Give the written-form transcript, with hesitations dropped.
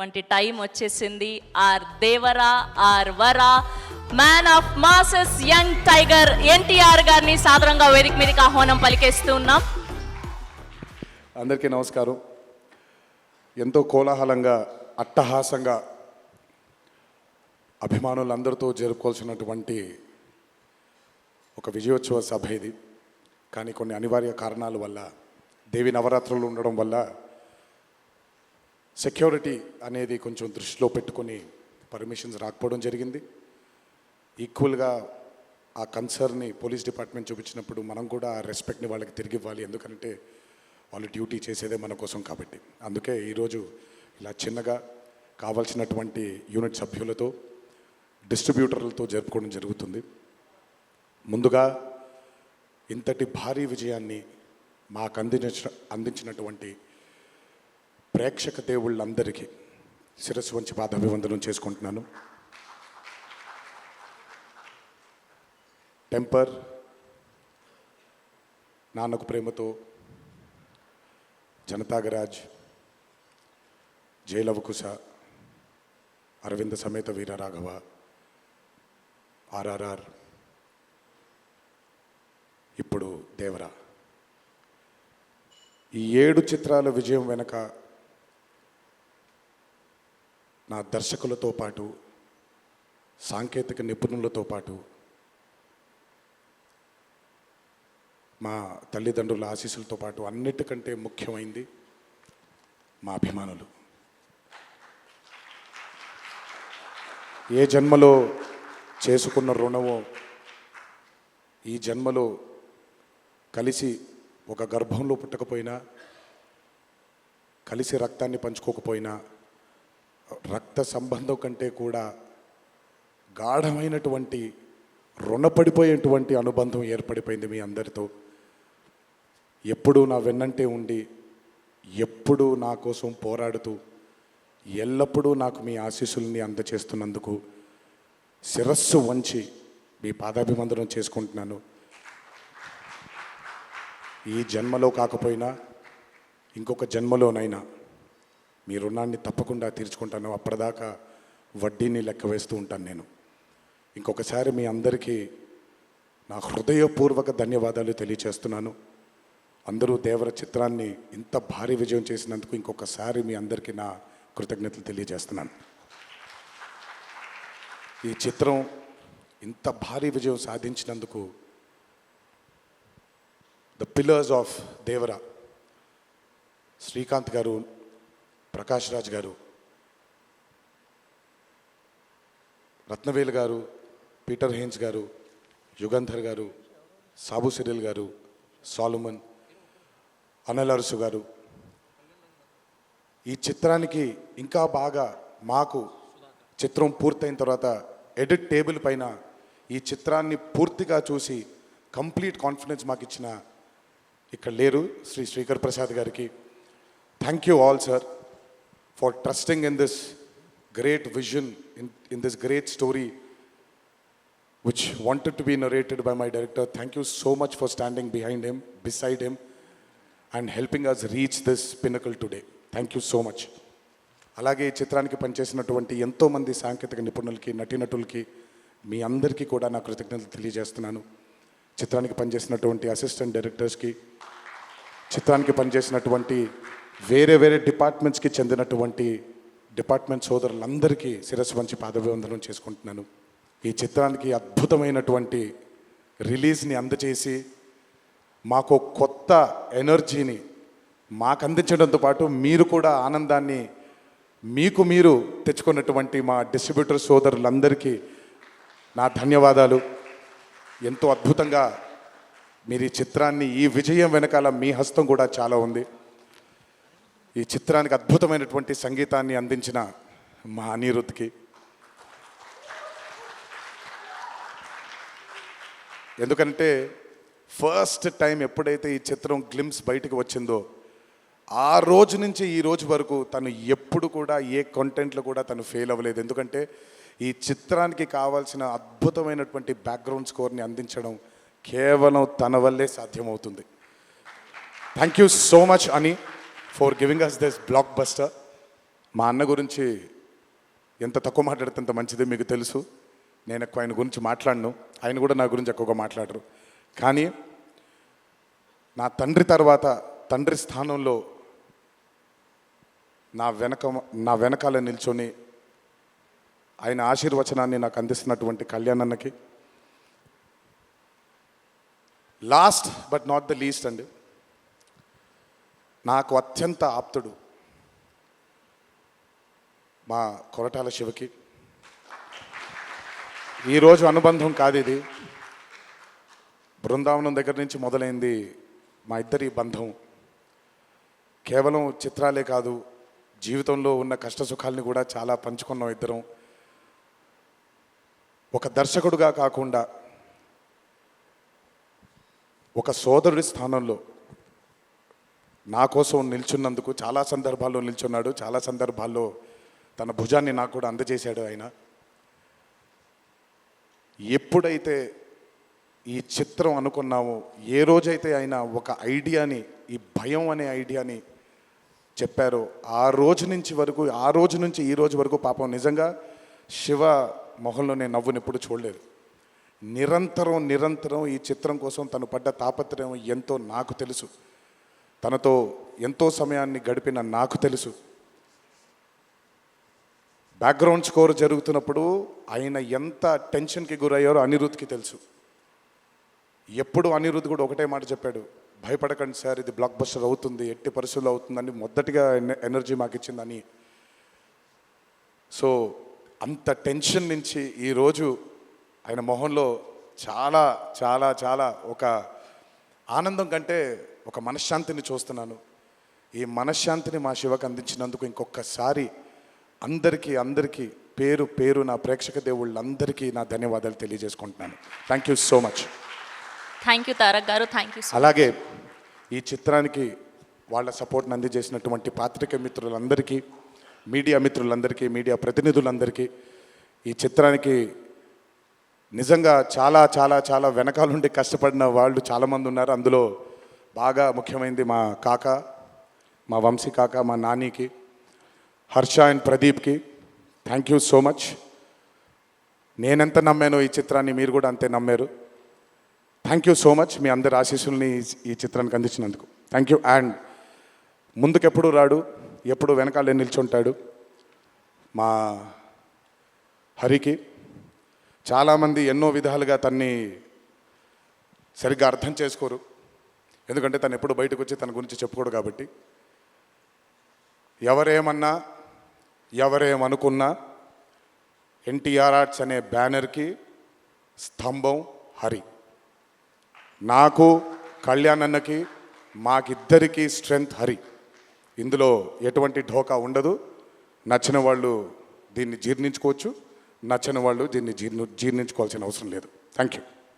చేసుకునేటటువంటి టైం వచ్చేసింది. ఆర్ దేవరా, ఆర్ వరా, man of masses, young tiger NTR గారిని సాదరంగా వేదిక మీదకి ఆహ్వానం పలికేస్తూ ఉన్నాం. అందరికీ నమస్కారం. ఎంతో కోలాహలంగా, అట్టహాసంగా అభిమానులందరితో జరుపుకోవాల్సినటువంటి ఒక విజయోత్సవ సభ ఇది. కానీ కొన్ని అనివార్య కారణాల వల్ల, దేవి నవరాత్రులు ఉండడం వల్ల సెక్యూరిటీ అనేది కొంచెం దృష్టిలో పెట్టుకొని పర్మిషన్స్ రాకపోవడం జరిగింది. ఈక్వల్గా ఆ కన్సర్న్ని పోలీస్ డిపార్ట్మెంట్ చూపించినప్పుడు మనం కూడా ఆ రెస్పెక్ట్ని వాళ్ళకి తిరిగి ఇవ్వాలి. ఎందుకంటే వాళ్ళు డ్యూటీ చేసేదే మన కోసం కాబట్టి. అందుకే ఈరోజు ఇలా చిన్నగా కావాల్సినటువంటి యూనిట్ సభ్యులతో, డిస్ట్రిబ్యూటర్లతో జరుపుకోవడం జరుగుతుంది. ముందుగా ఇంతటి భారీ విజయాన్ని మాకు అందించినటువంటి ప్రేక్షక దేవుళ్ళందరికీ శిరస్సు వంచి పాదాభివందనం చేసుకుంటున్నాను. టెంపర్, నాన్నకు ప్రేమతో, జనతాగరాజ్, జైలవకుశ, అరవింద సమేత వీరరాఘవ, ఆర్ఆర్ఆర్, ఇప్పుడు దేవరా, ఈ 7 చిత్రాల విజయం వెనక నా దర్శకులతో పాటు, సాంకేతిక నిపుణులతో పాటు, మా తల్లిదండ్రుల ఆశీస్సులతో పాటు అన్నిటికంటే ముఖ్యమైంది మా అభిమానులు. ఏ జన్మలో చేసుకున్న రుణమో ఈ జన్మలో కలిసి ఒక గర్భంలో పుట్టకపోయినా, కలిసి రక్తాన్ని పంచుకోకపోయినా, రక్త సంబంధం కంటే కూడా గాఢమైనటువంటి రుణపడిపోయేటువంటి అనుబంధం ఏర్పడిపోయింది మీ అందరితో. ఎప్పుడూ నా వెన్నంటే ఉండి, ఎప్పుడూ నా కోసం పోరాడుతూ, ఎల్లప్పుడూ నాకు మీ ఆశీస్సుల్ని అందచేస్తున్నందుకు శిరస్సు వంచి మీ పాదాభివందనం చేసుకుంటున్నాను. ఈ జన్మలో కాకపోయినా ఇంకొక జన్మలోనైనా మీ రుణాన్ని తప్పకుండా తీర్చుకుంటాను. అప్పటిదాకా వడ్డీని లెక్క వేస్తూ ఉంటాను నేను. ఇంకొకసారి మీ అందరికీ నా హృదయపూర్వక ధన్యవాదాలు తెలియచేస్తున్నాను. అందరూ దేవర చిత్రాన్ని ఇంత భారీ విజయం చేసినందుకు ఇంకొకసారి మీ అందరికీ నా కృతజ్ఞతలు తెలియజేస్తున్నాను. ఈ చిత్రం ఇంత భారీ విజయం సాధించినందుకు the pillars of Devara, Srikanth గారు, ప్రకాష్ రాజ్ గారు, రత్నవేలు గారు, పీటర్ హెయిన్స్ గారు, యుగంధర్ గారు, సాబు సిరిల్ గారు, సాలుమన్, అనిల్ అరుసు గారు, ఈ చిత్రానికి ఇంకా బాగా మాకు చిత్రం పూర్తయిన తర్వాత ఎడిట్ టేబుల్ పైన ఈ చిత్రాన్ని పూర్తిగా చూసి కంప్లీట్ కాన్ఫిడెన్స్ మాకు ఇచ్చిన, ఇక్కడ లేరు, శ్రీ శ్రీకర్ ప్రసాద్ గారికి thank you all sir for trusting in this great vision, in this great story which wanted to be narrated by my director. Thank you so much for standing behind him, beside him, and helping us reach this pinnacle today. Thank you so much. అలాగే ఈ చిత్రానికి పనిచేసినటువంటి ఎంతోమంది సాంకేతిక నిపుణులకి, నటీనటులకి, మీ అందరికీ కూడా నా కృతజ్ఞతలు తెలియజేస్తున్నాను. చిత్రానికి పనిచేసినటువంటి అసిస్టెంట్ డైరెక్టర్స్కి, చిత్రానికి పనిచేసినటువంటి వేరే వేరే డిపార్ట్మెంట్స్కి చెందినటువంటి డిపార్ట్మెంట్ సోదరులందరికీ శిరస్సు వంచి పాదాభివందనం చేసుకుంటున్నాను. ఈ చిత్రానికి అద్భుతమైనటువంటి రిలీజ్ని అందచేసి మాకు కొత్త ఎనర్జీని మాకు అందించడంతో పాటు మీరు కూడా ఆనందాన్ని మీకు మీరు తెచ్చుకున్నటువంటి మా డిస్ట్రిబ్యూటర్ సోదరులందరికీ నా ధన్యవాదాలు. ఎంతో అద్భుతంగా మీరు ఈ చిత్రాన్ని, ఈ విజయం వెనకాల మీ హస్తం కూడా చాలా ఉంది. ఈ చిత్రానికి అద్భుతమైనటువంటి సంగీతాన్ని అందించిన మా అనిరుద్ధ్కి, ఎందుకంటే ఫస్ట్ టైం ఎప్పుడైతే ఈ చిత్రం గ్లిమ్స్ బయటకు వచ్చిందో ఆ రోజు నుంచి ఈ రోజు వరకు తను ఎప్పుడు కూడా ఏ కంటెంట్లో కూడా తను ఫెయిల్ అవ్వలేదు. ఎందుకంటే ఈ చిత్రానికి కావాల్సిన అద్భుతమైనటువంటి బ్యాక్గ్రౌండ్ స్కోర్ని అందించడం కేవలం తన వల్లే సాధ్యమవుతుంది. థ్యాంక్ యూ సో మచ్ అని for giving us this blockbuster. మా అన్న గురించి ఎంత తక్కువ మాట్లాడితే అంత మంచిది, మీకు తెలుసు. నేను ఎక్కువ ఆయన గురించి మాట్లాడను, ఆయన కూడా నా గురించి ఎక్కువగా మాట్లాడరు. కానీ నా తండ్రి తర్వాత తండ్రి స్థానంలో నా వెనకాల నిల్చొని ఆయన ఆశీర్వచనాన్ని నాకు అందిస్తున్నటువంటి కళ్యాణ్ అన్నకి, last but not the least అండి, నాకు అత్యంత ఆప్తుడు మా కొరటాల శివకి. ఈరోజు అనుబంధం కాదు ఇది, బృందావనం దగ్గర నుంచి మొదలైంది మా ఇద్దరి బంధం. కేవలం చిత్రాలే కాదు, జీవితంలో ఉన్న కష్ట సుఖాల్ని కూడా చాలా పంచుకున్నాం ఇద్దరం. ఒక దర్శకుడుగా కాకుండా ఒక సోదరుడి స్థానంలో నా కోసం నిల్చున్నందుకు చాలా సందర్భాల్లో నిల్చున్నాడు, చాలా సందర్భాల్లో తన భుజాన్ని నాకు కూడా అందజేశాడు ఆయన. ఎప్పుడైతే ఈ చిత్రం అనుకున్నామో, ఏ రోజైతే ఆయన ఒక ఐడియాని, ఈ భయం అనే ఐడియాని చెప్పారో, ఆ రోజు నుంచి ఈ రోజు వరకు పాపం నిజంగా శివ మొహంలో నేను నవ్వుని ఎప్పుడు చూడలేదు. నిరంతరం ఈ చిత్రం కోసం తను పడ్డ తాపత్రయం ఎంతో నాకు తెలుసు. తనతో ఎంతో సమయాన్ని గడిపిన నాకు తెలుసు. బ్యాక్గ్రౌండ్ స్కోర్ జరుగుతున్నప్పుడు ఆయన ఎంత టెన్షన్కి గురయ్యారో అనిరుద్ధ్కి తెలుసు. ఎప్పుడు అనిరుద్ధ్ కూడా ఒకటే మాట చెప్పాడు, భయపడకండి సార్, ఇది బ్లాక్ బస్టర్ అవుతుంది, ఎట్టి పరిస్థితుల్లో అవుతుందని మొదటిగా ఎనర్జీ మాకు ఇచ్చిందని. సో అంత టెన్షన్ నుంచి ఈరోజు ఆయన మొహంలో చాలా చాలా చాలా ఒక ఆనందం కంటే ఒక మనశ్శాంతిని చూస్తున్నాను. ఈ మనశ్శాంతిని మా శివకు అందించినందుకు ఇంకొకసారి అందరికీ పేరు నా ప్రేక్షక దేవుళ్ళందరికీ నా ధన్యవాదాలు తెలియజేసుకుంటున్నాను. Thank you so much. Thank you Tarak గారు, థ్యాంక్ యూ. అలాగే ఈ చిత్రానికి వాళ్ళ సపోర్ట్ని అందజేసినటువంటి పాత్రికేయ మిత్రులందరికీ, మీడియా మిత్రులందరికీ, మీడియా ప్రతినిధులందరికీ, ఈ చిత్రానికి నిజంగా చాలా చాలా చాలా వెనకాలండి కష్టపడిన వాళ్ళు చాలామంది ఉన్నారు. అందులో బాగా ముఖ్యమైనది మా కాక, మా వంశీ కాక, మా నానికి, హర్ష అండ్ ప్రదీప్కి థ్యాంక్ యూ సో మచ్. నేనెంత నమ్మానో ఈ చిత్రాన్ని మీరు కూడా అంతే నమ్మారు. Thank you so much. మీ అందరి ఆశీస్సుల్ని ఈ చిత్రానికి అందించినందుకు థ్యాంక్ యూ. అండ్ ముందుకెప్పుడు రాడు, ఎప్పుడు వెనకాలే నిల్చుంటాడు మా హరికి. చాలామంది ఎన్నో విధాలుగా తన్ని సరిగ్గా అర్థం చేసుకోరు, ఎందుకంటే తను ఎప్పుడు బయటకు వచ్చి తన గురించి చెప్పుకోడు కాబట్టి. ఎవరేమన్నా ఎవరేమనుకున్నా ఎన్టీఆర్ ఆర్ట్స్ అనే బ్యానర్కి స్తంభం హరి. నాకు, కళ్యాణ్ అన్నకి, మాకిద్దరికీ స్ట్రెంగ్త్ హరి. ఇందులో ఎటువంటి ఢోకా ఉండదు. నచ్చిన వాళ్ళు దీన్ని జీర్ణించుకోవచ్చు, నచ్చని వాళ్ళు దీన్ని జీర్ణించుకోవాల్సిన అవసరం లేదు. Thank you.